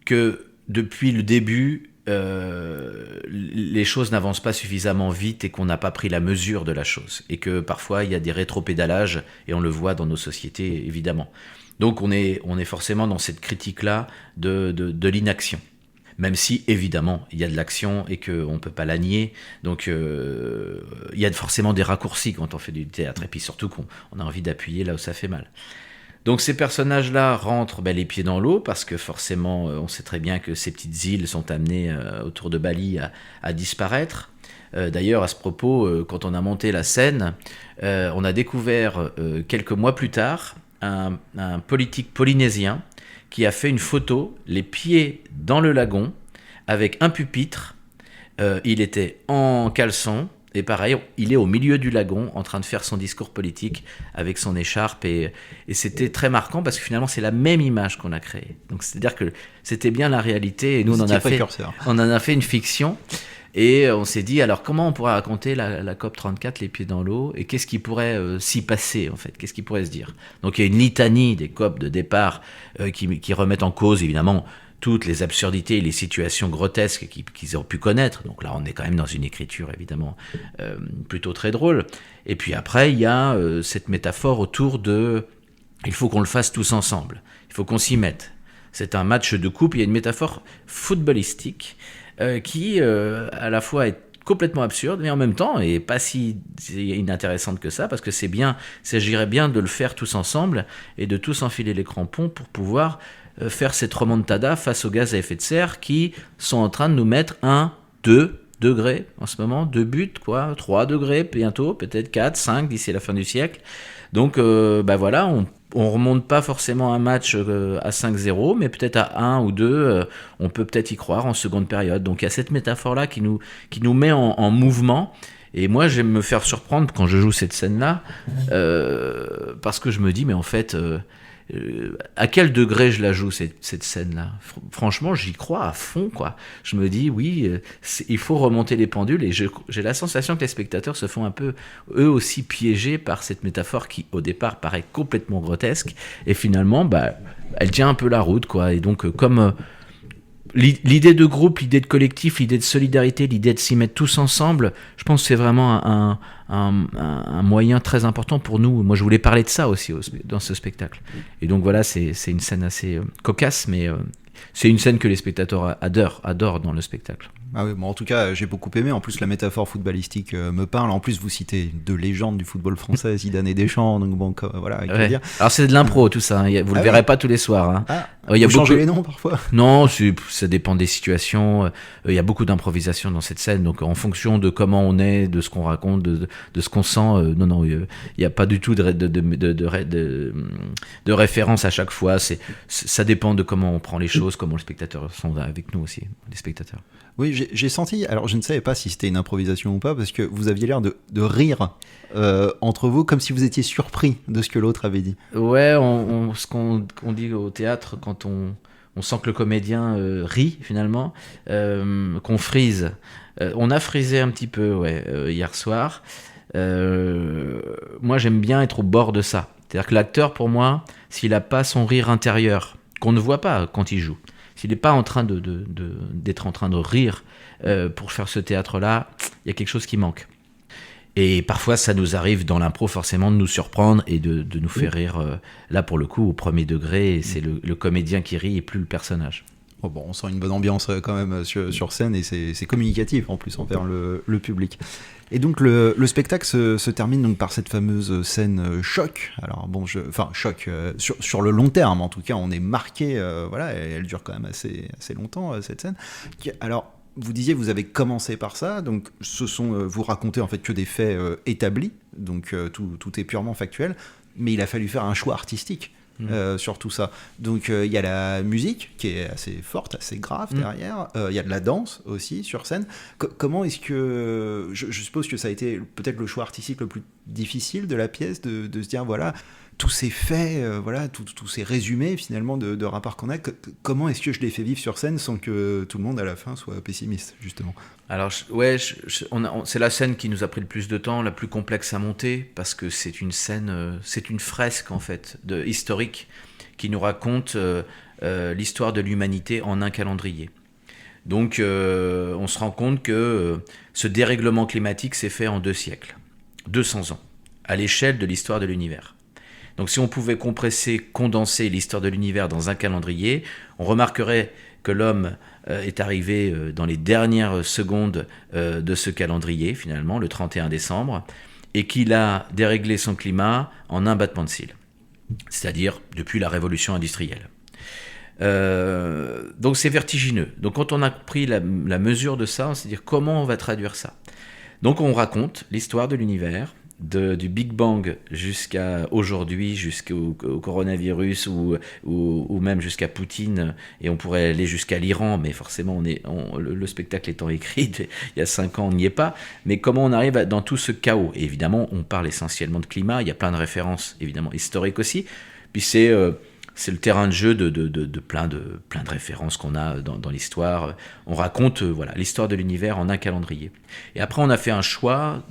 que depuis le début, les choses n'avancent pas suffisamment vite et qu'on n'a pas pris la mesure de la chose, et que parfois il y a des rétropédalages, et on le voit dans nos sociétés évidemment. Donc on est forcément dans cette critique-là de l'inaction. Même si, évidemment, il y a de l'action et qu'on ne peut pas la nier. Donc il y a forcément des raccourcis quand on fait du théâtre. Et puis surtout qu'on a envie d'appuyer là où ça fait mal. Donc ces personnages-là rentrent les pieds dans l'eau, parce que forcément, on sait très bien que ces petites îles sont amenées autour de Bali à disparaître. D'ailleurs, à ce propos, quand on a monté la scène, on a découvert quelques mois plus tard un politique polynésien qui a fait une photo, les pieds dans le lagon, avec un pupitre. Il était en caleçon, et pareil, il est au milieu du lagon, en train de faire son discours politique avec son écharpe, et c'était très marquant, parce que finalement, c'est la même image qu'on a créée. Donc, c'est-à-dire que c'était bien la réalité, et nous, on en a fait une fiction. Et on s'est dit, alors comment on pourrait raconter la COP 34, les pieds dans l'eau, et qu'est-ce qui pourrait s'y passer en fait, qu'est-ce qui pourrait se dire. Donc il y a une litanie des COP de départ qui remettent en cause évidemment toutes les absurdités et les situations grotesques qu'ils ont pu connaître. Donc là on est quand même dans une écriture évidemment plutôt très drôle. Et puis après il y a cette métaphore autour de il faut qu'on le fasse tous ensemble, il faut qu'on s'y mette. C'est un match de coupe, il y a une métaphore footballistique qui à la fois est complètement absurde, mais en même temps est pas si inintéressante que ça, parce que il s'agirait bien de le faire tous ensemble et de tous enfiler les crampons pour pouvoir faire cette remontada face aux gaz à effet de serre qui sont en train de nous mettre 2 degrés en ce moment, 2 buts, 3 degrés bientôt, peut-être 4, 5 d'ici la fin du siècle. Donc voilà, on remonte pas forcément un match à 5-0, mais peut-être à 1 ou 2, on peut peut-être y croire en seconde période. Donc il y a cette métaphore-là qui nous met en mouvement. Et moi, j'aime me faire surprendre quand je joue cette scène-là, parce que je me dis, mais en fait, à quel degré je la joue, cette scène-là ? Franchement, j'y crois à fond, quoi. Je me dis, oui, il faut remonter les pendules, et j'ai la sensation que les spectateurs se font un peu, eux aussi, piégés par cette métaphore qui, au départ, paraît complètement grotesque, et finalement, elle tient un peu la route, quoi. Et donc, comme l'idée de groupe, l'idée de collectif, l'idée de solidarité, l'idée de s'y mettre tous ensemble, je pense que c'est vraiment un moyen très important pour nous. Moi, je voulais parler de ça aussi dans ce spectacle. Et donc voilà, c'est une scène assez cocasse, mais c'est une scène que les spectateurs adorent dans le spectacle. Ah oui, bon, en tout cas, j'ai beaucoup aimé. En plus, la métaphore footballistique me parle. En plus, vous citez deux légendes du football français, Zidane et Deschamps. Donc bon, voilà. Ouais. Dire. Alors c'est de l'impro tout ça. Hein. Vous le verrez pas tous les soirs. Hein. Vous changez les noms parfois ? Non, ça dépend des situations. Il y a beaucoup d'improvisation dans cette scène. Donc en fonction de comment on est, de ce qu'on raconte, de ce qu'on sent. Non, il n'y a pas du tout de référence à chaque fois. Ça dépend de comment on prend les choses, comment les spectateurs sont avec nous aussi, les spectateurs. Oui, j'ai senti, alors je ne savais pas si c'était une improvisation ou pas, parce que vous aviez l'air de rire entre vous, comme si vous étiez surpris de ce que l'autre avait dit. Ouais, ce qu'on dit au théâtre quand on on sent que le comédien rit finalement, qu'on frise. On a frisé un petit peu hier soir. Moi j'aime bien être au bord de ça. C'est-à-dire que l'acteur, pour moi, s'il n'a pas son rire intérieur, qu'on ne voit pas quand il joue, s'il n'est pas en train d'être en train de rire pour faire ce théâtre-là, il y a quelque chose qui manque. Et parfois, ça nous arrive dans l'impro forcément de nous surprendre et de nous faire rire. Là, pour le coup, au premier degré, c'est le comédien qui rit et plus le personnage. Oh bon, on sent une bonne ambiance quand même sur scène et c'est communicatif en plus envers le public. Et donc le spectacle se termine donc par cette fameuse scène choc. Alors bon, choc sur le long terme en tout cas, on est marqué. Voilà, elle dure quand même assez longtemps cette scène. Alors vous disiez vous avez commencé par ça, donc vous racontez en fait que des faits établis, donc tout est purement factuel, mais il a fallu faire un choix artistique. Sur tout ça. Donc il y a la musique qui est assez forte, assez grave derrière. Il y a de la danse aussi sur scène. Comment est-ce que... Je suppose que ça a été peut-être le choix artistique le plus difficile de la pièce, de se dire, voilà, tous ces faits, voilà, tous ces résumés finalement de rapports qu'on a, comment est-ce que je les fais vivre sur scène sans que tout le monde à la fin soit pessimiste, justement? Alors, c'est la scène qui nous a pris le plus de temps, la plus complexe à monter, parce que c'est une scène, c'est une fresque en fait, historique, qui nous raconte l'histoire de l'humanité en un calendrier. Donc, on se rend compte que ce dérèglement climatique s'est fait en 2 siècles, 200 ans, à l'échelle de l'histoire de l'univers. Donc, si on pouvait condenser l'histoire de l'univers dans un calendrier, on remarquerait que l'homme est arrivé dans les dernières secondes de ce calendrier, finalement, le 31 décembre, et qu'il a déréglé son climat en un battement de cils, c'est-à-dire depuis la révolution industrielle. Donc c'est vertigineux. Donc quand on a pris la mesure de ça, on s'est dit comment on va traduire ça. Donc on raconte l'histoire de l'univers, du Big Bang jusqu'à aujourd'hui, jusqu'au coronavirus ou même jusqu'à Poutine, et on pourrait aller jusqu'à l'Iran, mais forcément le spectacle étant écrit il y a 5 ans, on n'y est pas. Mais comment on arrive dans tout ce chaos? Et évidemment, on parle essentiellement de climat, il y a plein de références évidemment historiques aussi, puis c'est le terrain de jeu de plein de références qu'on a dans l'histoire. On raconte l'histoire de l'univers en un calendrier. Et après, on a fait un choix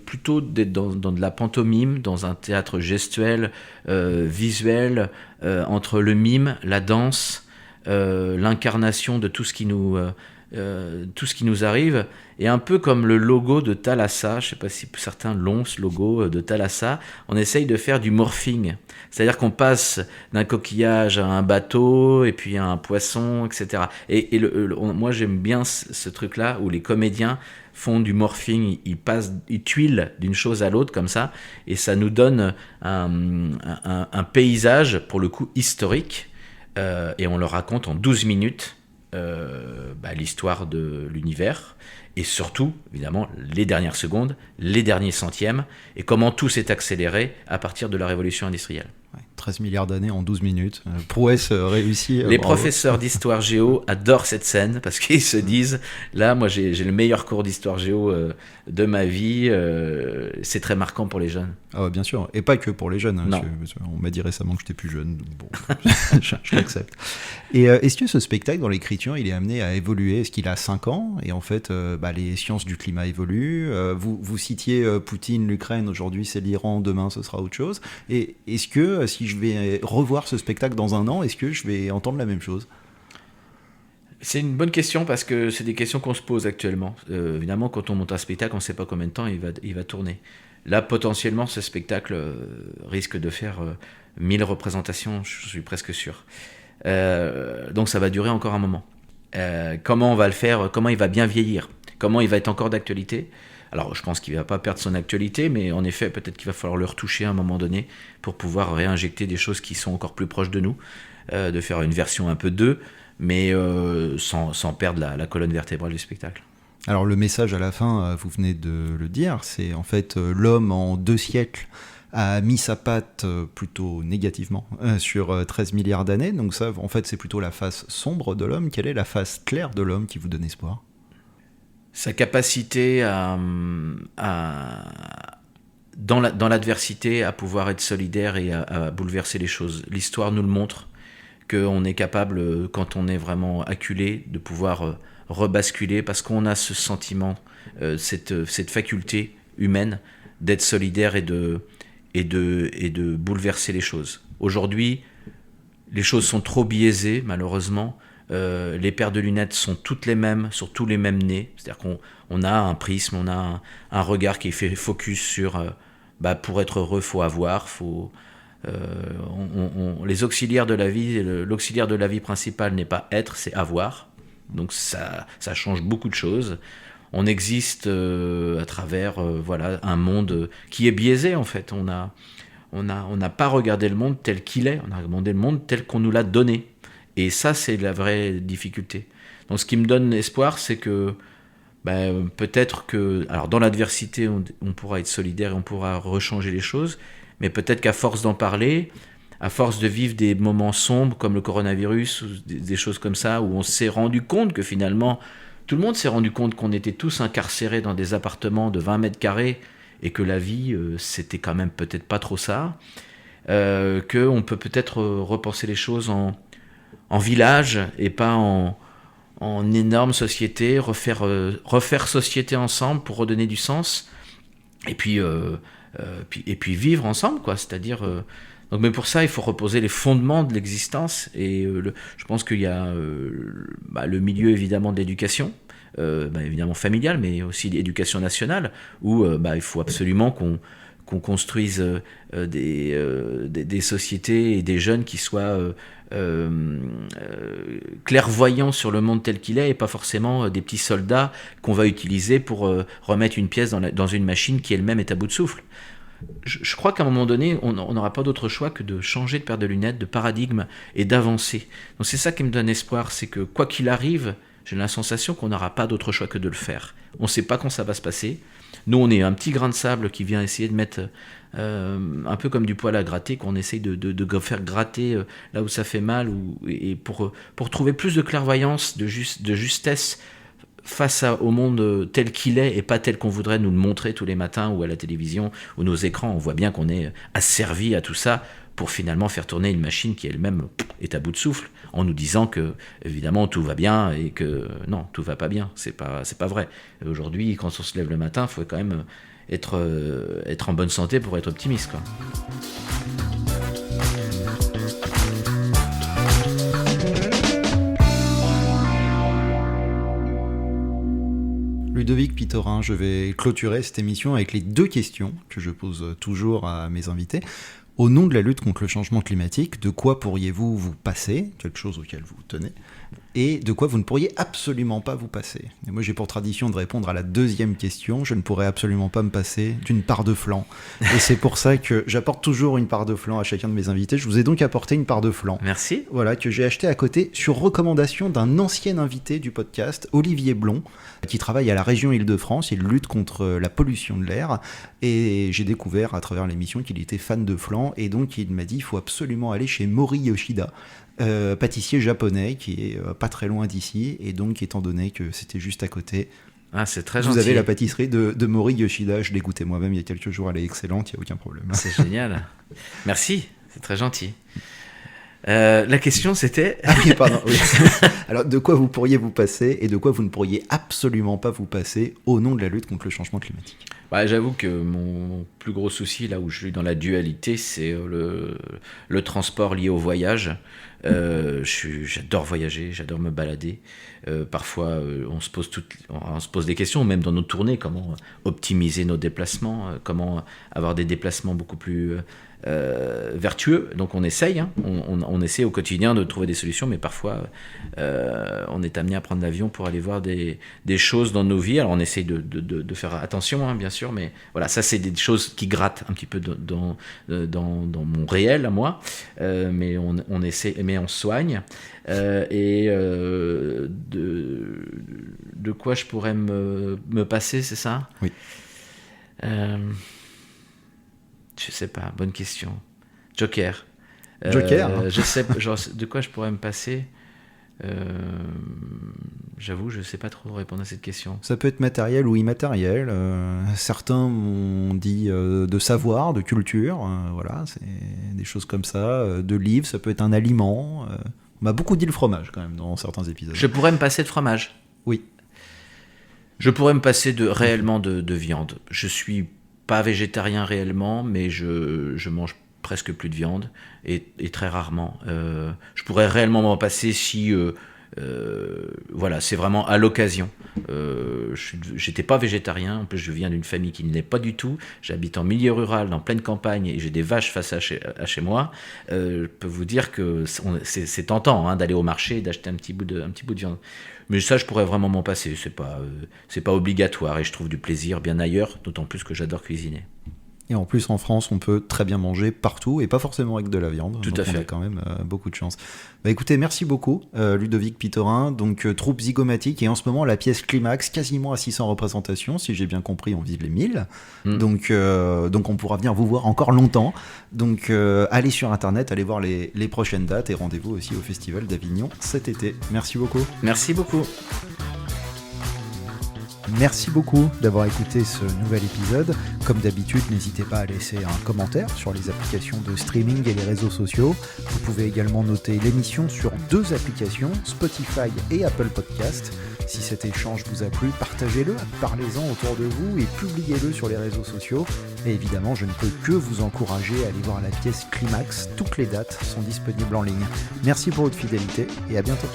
plutôt d'être dans de la pantomime, dans un théâtre gestuel, visuel, entre le mime, la danse, l'incarnation de tout ce qui nous arrive, et un peu comme le logo de Thalassa, je ne sais pas si certains l'ont, ce logo de Thalassa, on essaye de faire du morphing, c'est-à-dire qu'on passe d'un coquillage à un bateau, et puis à un poisson, etc. Et moi j'aime bien ce truc-là, où les comédiens font du morphing, ils tuilent d'une chose à l'autre comme ça, et ça nous donne un paysage, pour le coup historique, et on le raconte en 12 minutes, l'histoire de l'univers, et surtout, évidemment, les dernières secondes, les derniers centièmes, et comment tout s'est accéléré à partir de la révolution industrielle. 13 milliards d'années en 12 minutes. Prouesse réussie. Les professeurs d'histoire géo adorent cette scène parce qu'ils se disent, là, moi j'ai le meilleur cours d'histoire géo de ma vie. C'est très marquant pour les jeunes. Ah, bien sûr. Et pas que pour les jeunes. Non. On m'a dit récemment que j'étais plus jeune. Donc bon, je l'accepte. Et est-ce que ce spectacle, dans l'écriture, il est amené à évoluer? Est-ce qu'il a 5 ans? Et en fait, les sciences du climat évoluent. Vous citiez Poutine, l'Ukraine. Aujourd'hui, c'est l'Iran. Demain, ce sera autre chose. Et est-ce que si je vais revoir ce spectacle dans un an, est-ce que je vais entendre la même chose? C'est une bonne question parce que c'est des questions qu'on se pose actuellement. Évidemment, quand on monte un spectacle, on ne sait pas combien de temps il va tourner. Là, potentiellement, ce spectacle risque de faire 1000 représentations, je suis presque sûr. Donc ça va durer encore un moment. Comment on va le faire? Comment il va bien vieillir? Comment il va être encore d'actualité? Alors, je pense qu'il ne va pas perdre son actualité, mais en effet, peut-être qu'il va falloir le retoucher à un moment donné pour pouvoir réinjecter des choses qui sont encore plus proches de nous, de faire une version un peu 2, mais sans perdre la colonne vertébrale du spectacle. Alors, le message à la fin, vous venez de le dire, c'est en fait l'homme en 2 siècles a mis sa patte plutôt négativement sur 13 milliards d'années. Donc ça, en fait, c'est plutôt la face sombre de l'homme. Quelle est la face claire de l'homme qui vous donne espoir? Sa capacité dans l'adversité à pouvoir être solidaire et à bouleverser les choses. L'histoire nous le montre, qu'on est capable, quand on est vraiment acculé, de pouvoir rebasculer, parce qu'on a ce sentiment, cette faculté humaine d'être solidaire et de bouleverser les choses. Aujourd'hui, les choses sont trop biaisées, malheureusement. Les paires de lunettes sont toutes les mêmes, sur tous les mêmes nez. C'est-à-dire qu'on a un prisme, on a un regard qui fait focus sur pour être heureux, faut avoir, les auxiliaires de la vie, l'auxiliaire de la vie principale n'est pas être, c'est avoir. Donc ça change beaucoup de choses. On existe à travers un monde qui est biaisé en fait. On n'a pas regardé le monde tel qu'il est, on a regardé le monde tel qu'on nous l'a donné. Et ça, c'est la vraie difficulté. Donc ce qui me donne espoir, c'est que peut-être que... Alors dans l'adversité, on pourra être solidaire et on pourra rechanger les choses, mais peut-être qu'à force d'en parler, à force de vivre des moments sombres comme le coronavirus, ou des choses comme ça, où on s'est rendu compte que finalement, tout le monde s'est rendu compte qu'on était tous incarcérés dans des appartements de 20 mètres carrés et que la vie, c'était quand même peut-être pas trop ça, qu'on peut peut-être repenser les choses en village et pas en énorme société, refaire société ensemble pour redonner du sens et puis vivre ensemble, quoi. C'est-à-dire donc, mais pour ça il faut reposer les fondements de l'existence et je pense qu'il y a le milieu évidemment de l'éducation, évidemment familiale, mais aussi l'éducation nationale où il faut absolument qu'on construise des sociétés et des jeunes qui soient clairvoyants sur le monde tel qu'il est et pas forcément des petits soldats qu'on va utiliser pour remettre une pièce dans une machine qui elle-même est à bout de souffle. Je crois qu'à un moment donné, on n'aura pas d'autre choix que de changer de paire de lunettes, de paradigme et d'avancer. Donc c'est ça qui me donne espoir, c'est que quoi qu'il arrive, j'ai la sensation qu'on n'aura pas d'autre choix que de le faire. On ne sait pas quand ça va se passer. Nous, on est un petit grain de sable qui vient essayer de mettre un peu comme du poil à gratter, qu'on essaye de faire gratter là où ça fait mal, et pour trouver plus de clairvoyance, de justesse face au monde tel qu'il est et pas tel qu'on voudrait nous le montrer tous les matins ou à la télévision ou nos écrans. On voit bien qu'on est asservi à tout ça pour finalement faire tourner une machine qui elle-même est à bout de souffle en nous disant que évidemment tout va bien et que non, tout va pas bien. C'est pas vrai. Aujourd'hui, quand on se lève le matin, il faut quand même être en bonne santé pour être optimiste, quoi. Ludovic Pitorin, je vais clôturer cette émission avec les 2 questions que je pose toujours à mes invités. Au nom de la lutte contre le changement climatique, de quoi pourriez-vous vous passer, quelque chose auquel vous tenez, et de quoi vous ne pourriez absolument pas vous passer? Et moi, j'ai pour tradition de répondre à la 2e question. Je ne pourrais absolument pas me passer d'une part de flan. Et c'est pour ça que j'apporte toujours une part de flan à chacun de mes invités. Je vous ai donc apporté une part de flan. Merci. Voilà, que j'ai acheté à côté sur recommandation d'un ancien invité du podcast, Olivier Blond, qui travaille à la région Île-de-France. Il lutte contre la pollution de l'air. Et j'ai découvert à travers l'émission qu'il était fan de flan. Et donc, il m'a dit, il faut absolument aller chez Mori Yoshida, pâtissier japonais qui est pas très loin d'ici, et donc étant donné que c'était juste à côté, c'est très vous gentil. avez la pâtisserie de Mori Yoshida. Je l'ai goûté moi-même il y a quelques jours, elle est excellente, il n'y a aucun problème. C'est génial. Merci, c'est très gentil. La question c'était... Ah oui, pardon. Oui. Alors, de quoi vous pourriez vous passer et de quoi vous ne pourriez absolument pas vous passer au nom de la lutte contre le changement climatique? J'avoue que mon plus gros souci, là où je suis dans la dualité, c'est le transport lié au voyage. J'adore voyager, j'adore me balader. Parfois, on se pose des questions, même dans nos tournées, comment optimiser nos déplacements, comment avoir des déplacements beaucoup plus vertueux. Donc on essaye, on essaie au quotidien de trouver des solutions, mais parfois on est amené à prendre l'avion pour aller voir des choses dans nos vies. Alors on essaye de faire attention, bien sûr, mais voilà, ça c'est des choses qui grattent un petit peu dans mon réel à moi, mais on essaie, mais on soigne. De quoi je pourrais me passer, c'est ça? Oui. Je sais pas, bonne question. Joker. Joker Je sais de quoi je pourrais me passer. J'avoue, je ne sais pas trop répondre à cette question. Ça peut être matériel ou immatériel. Certains ont dit de savoir, de culture. Voilà, c'est des choses comme ça. De livres, ça peut être un aliment. On m'a beaucoup dit le fromage quand même dans certains épisodes. Je pourrais me passer de fromage. Oui. Je pourrais me passer réellement de viande. Je suis pas végétarien réellement, mais je mange presque plus de viande et très rarement. Je pourrais réellement m'en passer si voilà, c'est vraiment à l'occasion. J'étais pas végétarien, en plus je viens d'une famille qui ne l'est pas du tout. J'habite en milieu rural, en pleine campagne, et j'ai des vaches face à chez moi. Je peux vous dire que c'est tentant d'aller au marché et d'acheter un petit bout de viande. Mais ça, je pourrais vraiment m'en passer. C'est pas obligatoire et je trouve du plaisir bien ailleurs, d'autant plus que j'adore cuisiner. Et en plus, en France, on peut très bien manger partout et pas forcément avec de la viande. Tout donc à fait. On a quand même beaucoup de chance. Bah, écoutez, merci beaucoup, Ludovic Pittorin. Donc, troupe zygomatique et en ce moment, la pièce Climax, quasiment à 600 représentations. Si j'ai bien compris, on vise les 1000. Donc, on pourra venir vous voir encore longtemps. Donc, allez sur Internet, allez voir les prochaines dates et rendez-vous aussi au Festival d'Avignon cet été. Merci beaucoup. Merci beaucoup. Merci beaucoup d'avoir écouté ce nouvel épisode. Comme d'habitude, n'hésitez pas à laisser un commentaire sur les applications de streaming et les réseaux sociaux. Vous pouvez également noter l'émission sur 2 applications, Spotify et Apple Podcast. Si cet échange vous a plu, partagez-le, parlez-en autour de vous et publiez-le sur les réseaux sociaux. Et évidemment, je ne peux que vous encourager à aller voir la pièce Climax. Toutes les dates sont disponibles en ligne. Merci pour votre fidélité et à bientôt.